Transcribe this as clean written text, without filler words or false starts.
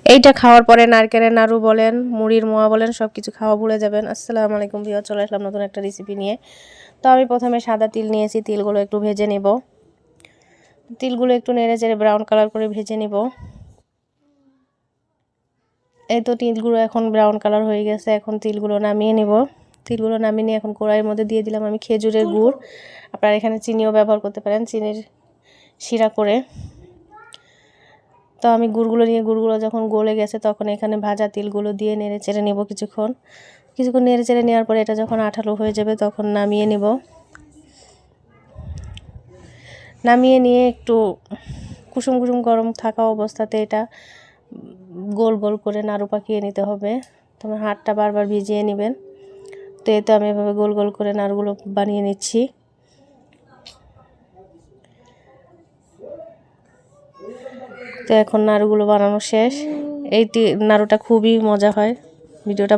এইটা খাওয়ার পরে নারকেলের নাড়ু বলেন, মুড়ির মোয়া বলেন, সব কিছু খাওয়া ভুলে যাবেন। আসসালামু আলাইকুম ভিউয়ার, চলে আসলাম নতুন একটা রেসিপি নিয়ে। তো আমি প্রথমে সাদা তিল নিয়েছি, তিলগুলো একটু ভেজে নিব। তিলগুলো একটু নেড়ে চেড়ে ব্রাউন কালার করে ভেজে নিব। এই তো তিলগুলো এখন ব্রাউন কালার হয়ে গেছে, এখন তিলগুলো নামিয়ে নিব। তিলগুলো নামিয়ে নিয়ে এখন কড়াইয়ের মধ্যে দিয়ে দিলাম আমি খেজুরের গুড়। আপনারা এখানে চিনিও ব্যবহার করতে পারেন, চিনির শিরা করে। তো আমি গুড়গুলো যখন গলে গেছে তখন এখানে ভাজা তিলগুলো দিয়ে নেড়ে চেড়ে নেব কিছুক্ষণ নেড়ে চেড়ে নেওয়ার পরে এটা যখন আঠালো হয়ে যাবে তখন নামিয়ে নেব। নামিয়ে নিয়ে একটু কুসুম কুসুম গরম থাকা অবস্থাতে এটা গোল গোল করে নাড়ু পাকিয়ে নিতে হবে। তোমার হাতটা বারবার ভিজিয়ে নেবেন। তো এই তো আমি এভাবে গোল গোল করে নাড়ুগুলো বানিয়ে নিচ্ছি। তো এখন নাড়ুগুলো বানানো শেষ। এই নাড়ুটা খুবই মজা হয়। ভিডিওটা